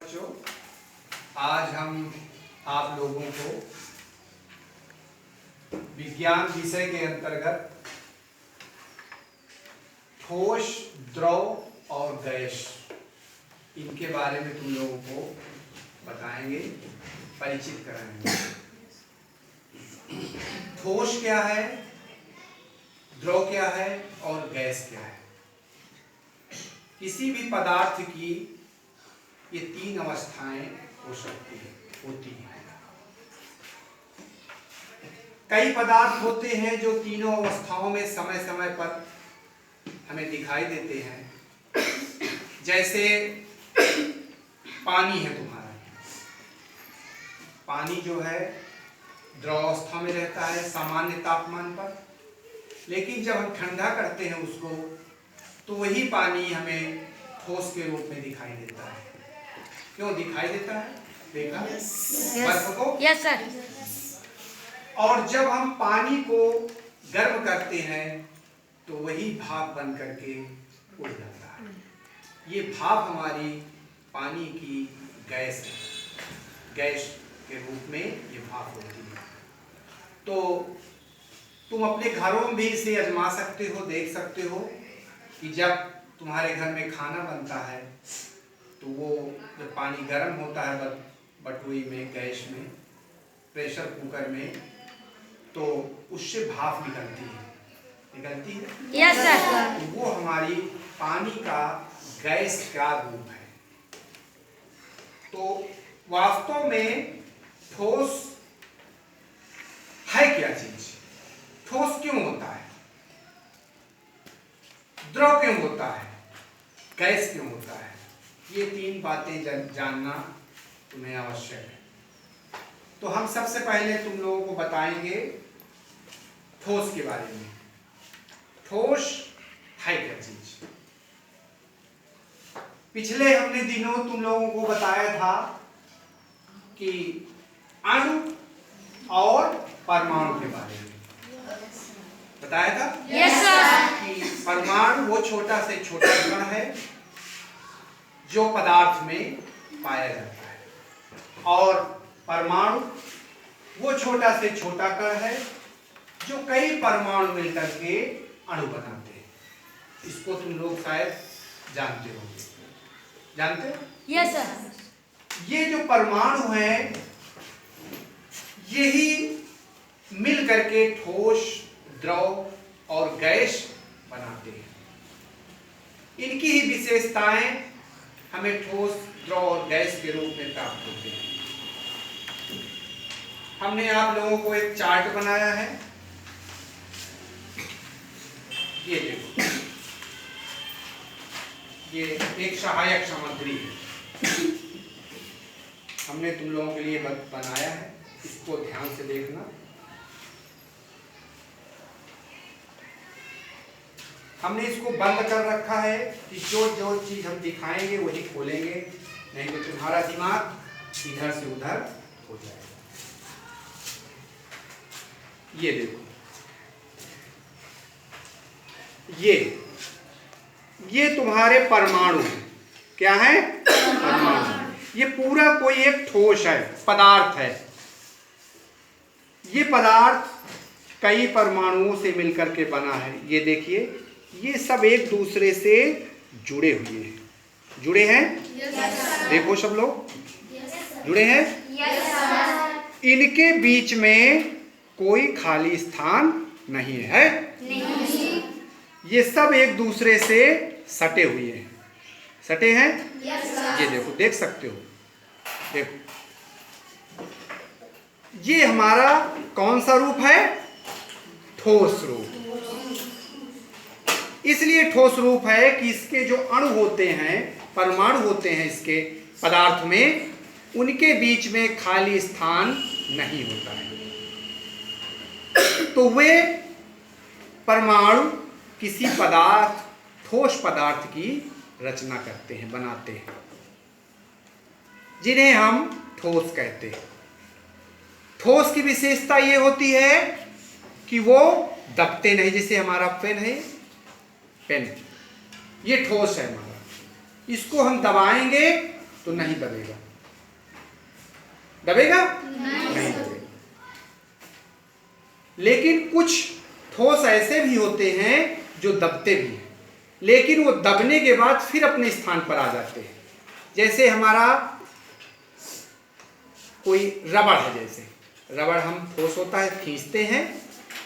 बच्चों, आज हम आप लोगों को विज्ञान विषय के अंतर्गत ठोस, द्रव और गैस, इनके बारे में तुम लोगों को बताएंगे, परिचित कराएंगे। ठोस क्या है, द्रव क्या है और गैस क्या है। किसी भी पदार्थ की ये तीन अवस्थाएं हो सकती है, होती हैं। कई पदार्थ होते हैं जो तीनों अवस्थाओं में समय समय पर हमें दिखाई देते हैं। जैसे पानी है तुम्हारा, पानी जो है द्रव अवस्था में रहता है सामान्य तापमान पर, लेकिन जब हम ठंडा करते हैं उसको तो वही पानी हमें ठोस के रूप में दिखाई देता है। क्यों दिखाई देता है? देखा बर्फ को? Yes sir. और जब हम पानी को गर्म करते हैं तो वही भाप बन करके उड़ जाता है। ये भाप हमारी पानी की गैस है, गैस के रूप में ये भाप होती है। तो तुम अपने घरों में भी इसे आजमा सकते हो, देख सकते हो कि जब तुम्हारे घर में खाना बनता है तो वो जब पानी गर्म होता है बटुई में, गैस में, प्रेशर कुकर में, तो उससे भाप निकलती है। Yes sir. तो वो हमारी पानी का गैस का रूप है। तो वास्तव में ठोस है क्या चीज? ठोस क्यों होता है? द्रव क्यों होता है? गैस क्यों होता है? ये तीन बातें जानना तुम्हें आवश्यक है। तो हम सबसे पहले तुम लोगों को बताएंगे ठोस के बारे में। ठोस है क्या चीज? पिछले हमने दिनों तुम लोगों को बताया था कि अणु और परमाणु के बारे में बताया था। Yes sir. कि परमाणु वो छोटा से छोटा कण है जो पदार्थ में पाया जाता है, और परमाणु वो छोटा से छोटा कण है जो कई परमाणु मिलकर के अणु बनाते हैं। इसको तुम लोग शायद जानते होंगे। जानते हो? Yes sir. ये जो परमाणु है यही मिल करके ठोस, द्रव और गैस बनाते हैं। इनकी ही विशेषताएं हमें ठोस, द्रव और गैस के रूप में प्राप्त होते हैं। हमने आप लोगों को एक चार्ट बनाया है, ये देखो, ये एक सहायक सामग्री है, हमने तुम लोगों के लिए बनाया है, इसको ध्यान से देखना। हमने इसको बंद कर रखा है कि जो जो चीज हम दिखाएंगे वही खोलेंगे, नहीं तो तुम्हारा दिमाग इधर से उधर हो जाएगा। ये देखो, ये तुम्हारे परमाणु है। क्या है? परमाणु। ये पूरा कोई एक ठोस है, पदार्थ है। ये पदार्थ कई परमाणुओं से मिलकर के बना है। ये देखिए, ये सब एक दूसरे से जुड़े हुए हैं। जुड़े हैं? देखो सब लोग जुड़े हैं। इनके बीच में कोई खाली स्थान नहीं है। ये सब एक दूसरे से सटे हुए हैं। सटे हैं? ये देखो, देख सकते हो। देखो, ये हमारा कौन सा रूप है? ठोस रूप। इसलिए ठोस रूप है कि इसके जो अणु होते हैं, परमाणु होते हैं इसके पदार्थ में, उनके बीच में खाली स्थान नहीं होता है। तो वे परमाणु किसी पदार्थ, ठोस पदार्थ की रचना करते हैं, बनाते हैं, जिन्हें हम ठोस कहते हैं। ठोस की विशेषता ये होती है कि वो दबते नहीं। जैसे हमारा पेन है, पेन ये ठोस है हमारा, इसको हम दबाएंगे तो नहीं दबेगा। दबेगा? नहीं दबेगा। लेकिन कुछ ठोस ऐसे भी होते हैं जो दबते भी हैं, लेकिन वो दबने के बाद फिर अपने स्थान पर आ जाते हैं। जैसे हमारा कोई रबड़ है, जैसे रबड़ हम ठोस होता है, खींचते हैं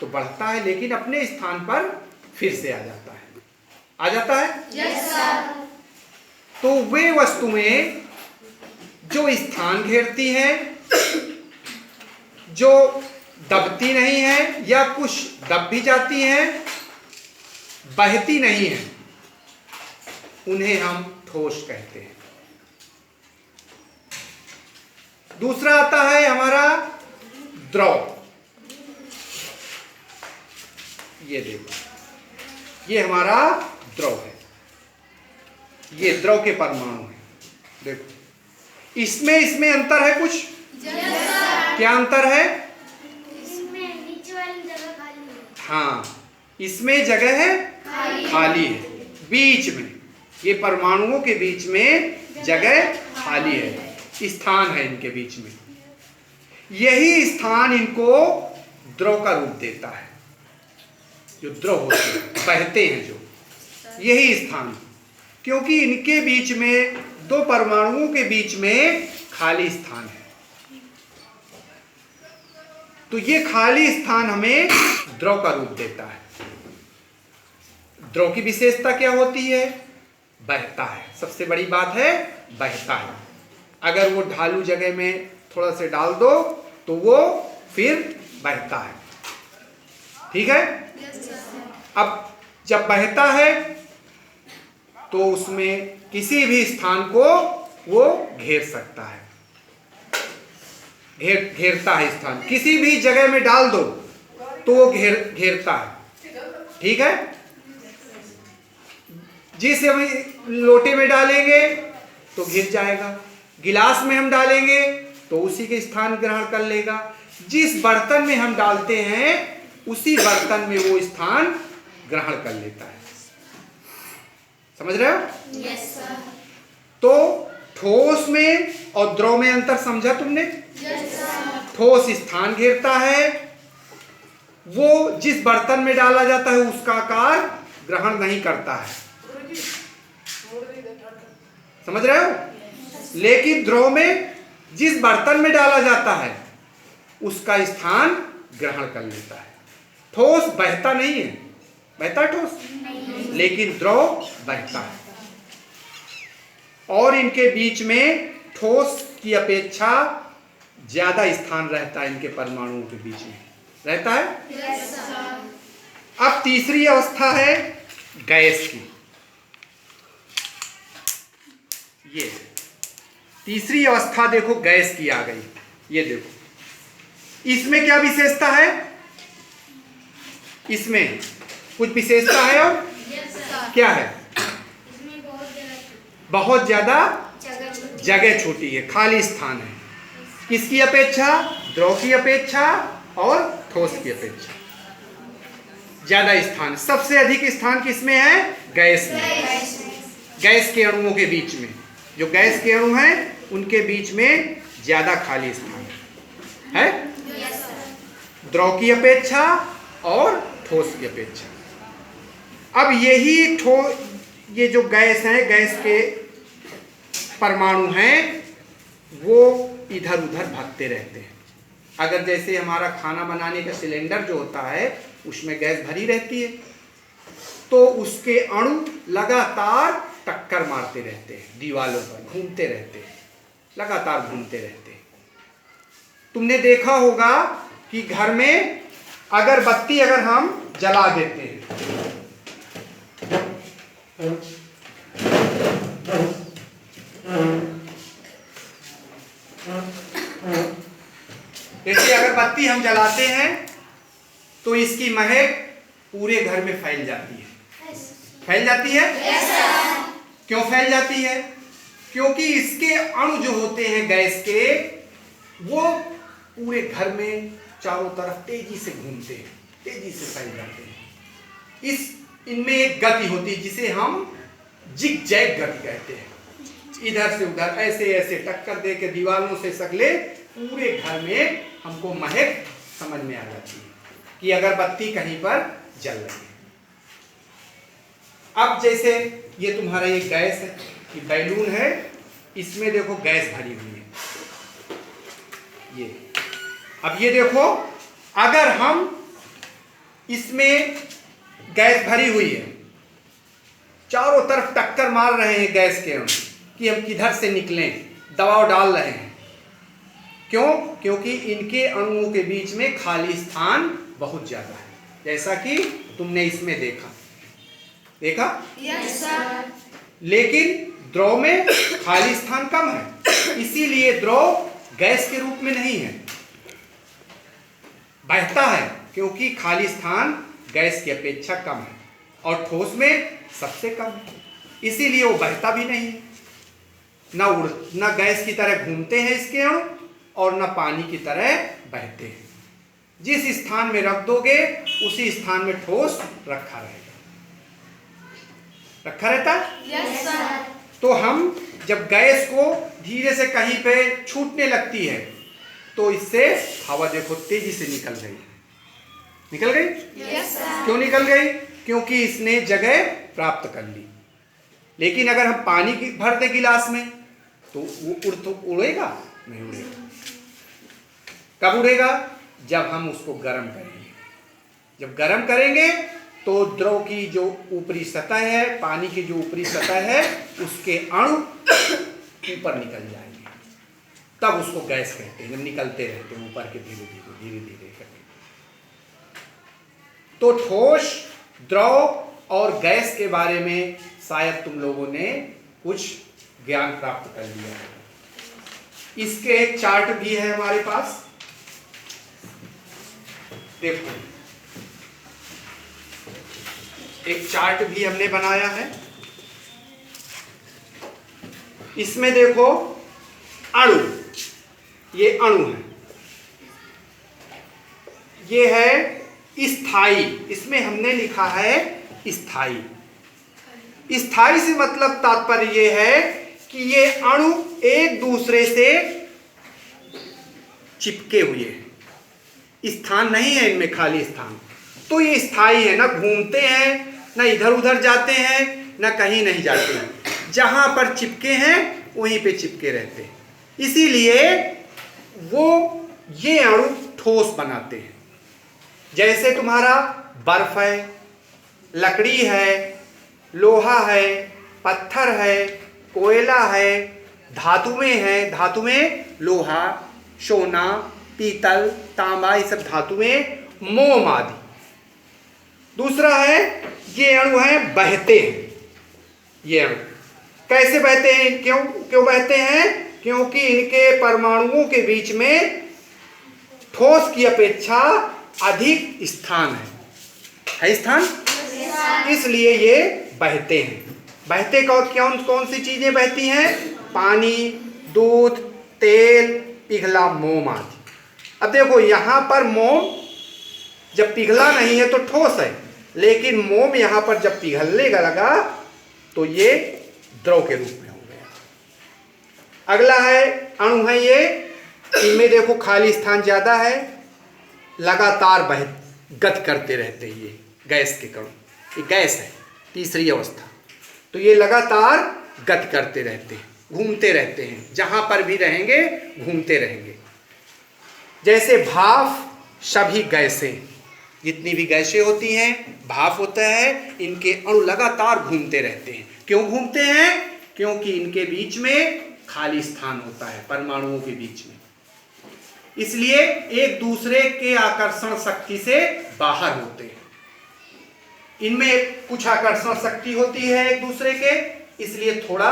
तो बढ़ता है, लेकिन अपने स्थान पर फिर से आ जाता है। आ जाता है? Yes sir. तो वे वस्तुएं जो स्थान घेरती हैं, जो दबती नहीं है या कुछ दब भी जाती हैं, बहती नहीं है, उन्हें हम ठोस कहते हैं। दूसरा आता है हमारा द्रव। ये देखो, ये हमारा द्रव है, ये द्रव के परमाणु है। देखो इसमें अंतर है कुछ? क्या अंतर है? इसमें नीचे वाली जगह खाली है। हाँ, इसमें जगह है खाली है, बीच में ये परमाणुओं के बीच में जगह खाली है, स्थान है इनके बीच में। यही स्थान इनको द्रव का रूप देता है। जो द्रव होते हैं, बहते हैं जो, यही स्थान, क्योंकि इनके बीच में, दो परमाणुओं के बीच में खाली स्थान है। तो ये खाली स्थान हमें द्रव का रूप देता है। द्रव की विशेषता क्या होती है? बहता है। सबसे बड़ी बात है बहता है। अगर वो ढालू जगह में थोड़ा से डाल दो तो वो फिर बहता है। ठीक है? अब जब बहता है तो उसमें किसी भी स्थान को वो घेर सकता है, घेरता है स्थान। किसी भी जगह में डाल दो तो वो घेरता है। ठीक है? जिस लोटे में डालेंगे तो घिर जाएगा, गिलास में हम डालेंगे तो उसी के स्थान ग्रहण कर लेगा। जिस बर्तन में हम डालते हैं उसी बर्तन में वो स्थान ग्रहण कर लेता है। समझ रहे हो? Yes sir. तो ठोस में और द्रव में अंतर समझा तुमने? Yes sir. ठोस स्थान घेरता है, वो जिस बर्तन में डाला जाता है उसका आकार ग्रहण नहीं करता है। समझ रहे हो? लेकिन द्रव में जिस बर्तन में डाला जाता है उसका स्थान ग्रहण कर लेता है। ठोस बहता नहीं है, बहता ठोस, लेकिन द्रव बहता है। और इनके बीच में ठोस की अपेक्षा ज्यादा स्थान रहता है, इनके परमाणुओं के बीच में रहता है। Yes sir. अब तीसरी अवस्था है गैस की। ये तीसरी अवस्था देखो, गैस की आ गई। ये देखो, इसमें क्या विशेषता है? इसमें कुछ विशेषता है और यस सर। क्या है? इसमें बहुत ज्यादा जगह जगह छोटी है, खाली स्थान है। किसकी अपेक्षा? द्रव की अपेक्षा और ठोस की अपेक्षा ज्यादा स्थान। सबसे अधिक स्थान किसमें है? गैस में। गैस के अणुओं के बीच में, जो गैस के अणु हैं उनके बीच में ज्यादा खाली स्थान है, यस सर। द्रव की अपेक्षा और ठोस की अपेक्षा। अब यही ये जो गैस है, गैस के परमाणु हैं, वो इधर उधर भागते रहते हैं। अगर जैसे हमारा खाना बनाने का सिलेंडर जो होता है उसमें गैस भरी रहती है, तो उसके अणु लगातार टक्कर मारते रहते हैं, दीवारों पर घूमते रहते हैं, लगातार घूमते रहते हैं। तुमने देखा होगा कि घर में अगरबत्ती अगर हम जला देते हैं, जैसे अगरबत्ती हम जलाते हैं तो इसकी महक पूरे घर में फैल जाती है। फैल जाती है? Yes sir. क्यों फैल जाती है? क्योंकि इसके अणु जो होते हैं गैस के, वो पूरे घर में चारों तरफ तेजी से घूमते हैं, तेजी से फैल जाते हैं। इनमें एक गति होती है जिसे हम जिग जैग गति कहते हैं। इधर से उधर ऐसे ऐसे टक्कर दे के दीवारों से सगले पूरे घर में हमको महक समझ में आ जाती है कि अगरबत्ती कहीं पर जल रही है। अब जैसे ये तुम्हारा ये गैस है, ये बैलून है, इसमें देखो गैस भरी हुई है। ये अब ये देखो, अगर हम इसमें गैस भरी हुई है, चारों तरफ टक्कर मार रहे हैं गैस के कि हम किधर से निकलें, दबाव डाल रहे हैं। क्यों? क्योंकि इनके अणुओं के बीच में खाली स्थान बहुत ज्यादा है, जैसा कि तुमने इसमें देखा। Yes sir. लेकिन द्रव में खाली स्थान कम है, इसीलिए द्रव गैस के रूप में नहीं है, बहता है, क्योंकि खाली स्थान गैस की अपेक्षा कम है और ठोस में सबसे कम है, इसीलिए वो बहता भी नहीं है। ना गैस की तरह घूमते हैं इसके अणु और ना पानी की तरह बहते हैं। जिस स्थान में रख दोगे उसी स्थान में ठोस रखा रहेगा, रखा रहता है। Yes sir. तो हम जब गैस को धीरे से कहीं पे छूटने लगती है तो इससे हवा देखो तेजी से निकल गई। Yes sir. क्यों निकल गई? क्योंकि इसने जगह प्राप्त कर ली। लेकिन अगर हम पानी भर दें गिलास में तो वो उड़ेगा? नहीं उड़ेगा। कब उड़ेगा? जब हम उसको गर्म करेंगे। जब गर्म करेंगे तो द्रव की जो ऊपरी सतह है, पानी की जो ऊपरी सतह है, उसके अणु ऊपर निकल जाएंगे, तब उसको गैस कहते हैं। जब निकलते रहते हैं ऊपर के धीरे धीरे करके। तो ठोस, द्रव और गैस के बारे में शायद तुम लोगों ने कुछ ज्ञान प्राप्त कर लिया है। इसके एक चार्ट भी है हमारे पास, देखो एक चार्ट भी हमने बनाया है। इसमें देखो अणु, ये अणु है, ये है स्थायी, इसमें हमने लिखा है स्थायी। स्थायी से मतलब तात्पर्य ये है कि ये अणु एक दूसरे से चिपके हुए हैं, स्थान नहीं है इनमें खाली स्थान, तो ये स्थायी है, ना घूमते हैं, ना इधर उधर जाते हैं, ना कहीं नहीं जाते हैं, जहां पर चिपके हैं वहीं पे चिपके रहते हैं, इसीलिए वो ये अणु ठोस बनाते हैं। जैसे तुम्हारा बर्फ है, लकड़ी है, लोहा है, पत्थर है, कोयला है, धातुएं हैं, धातु में लोहा, सोना, पीतल, तांबा, ये सब धातुएं, मोम आदि। दूसरा है ये अणु है बहते हैं। ये अणु कैसे बहते हैं? क्यों बहते हैं? क्योंकि इनके परमाणुओं के बीच में ठोस की अपेक्षा अधिक स्थान है स्थान, इसलिए ये बहते हैं। बहते कौन सी चीजें बहती हैं? पानी, दूध, तेल, पिघला मोम आदि। अब देखो यहां पर मोम जब पिघला नहीं है तो ठोस है, लेकिन मोम यहां पर जब पिघलने लगा तो ये द्रव के रूप में हो गया। अगला है अणु है ये, इनमें देखो खाली स्थान ज्यादा है, लगातार गति करते रहते हैं। ये गैस के कण, ये गैस है तीसरी अवस्था, तो ये लगातार गति करते रहते हैं, घूमते रहते हैं, जहां पर भी रहेंगे घूमते रहेंगे। जैसे भाप, सभी गैसें, जितनी भी गैसें होती हैं, भाप होता है, इनके अणु लगातार घूमते रहते हैं। क्यों घूमते हैं? क्योंकि इनके बीच में खाली स्थान होता है, परमाणुओं के बीच में, इसलिए एक दूसरे के आकर्षण शक्ति से बाहर होते हैं। इनमें कुछ आकर्षण शक्ति होती है एक दूसरे के, इसलिए थोड़ा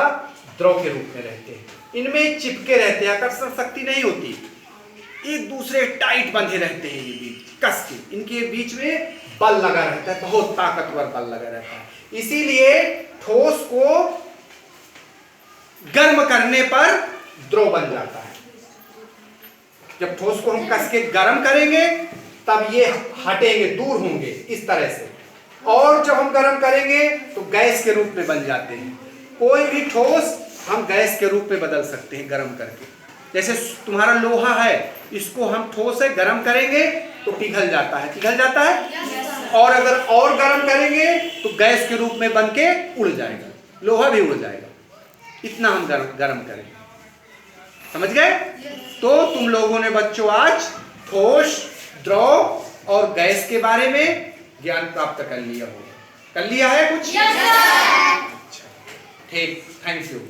द्रव के रूप में रहते हैं। इनमें चिपके रहते हैं, आकर्षण शक्ति नहीं होती, एक दूसरे टाइट बंधे रहते हैं, ये बीच कस के, इनके बीच में बल लगा रहता है, बहुत ताकतवर बल लगा रहता है। इसीलिए ठोस को गर्म करने पर द्रव बन जाता है। जब ठोस को हम कस के गर्म करेंगे तब ये हटेंगे, दूर होंगे इस तरह से, और जब हम गर्म करेंगे तो गैस के रूप में बन जाते हैं। कोई भी ठोस हम गैस के रूप में बदल सकते हैं गर्म करके। जैसे तुम्हारा लोहा है, इसको हम ठोस है गर्म करेंगे तो पिघल जाता है, पिघल जाता है। और अगर और गर्म करेंगे तो गैस के रूप में बन के उड़ जाएगा, लोहा भी उड़ जाएगा। इतना हम गर्म करेंगे, समझ गए? तो तुम लोगों ने बच्चों आज ठोस, द्रव और गैस के बारे में ज्ञान प्राप्त कर लिया होगा। कर लिया है कुछ? अच्छा, ठीक, थैंक यू।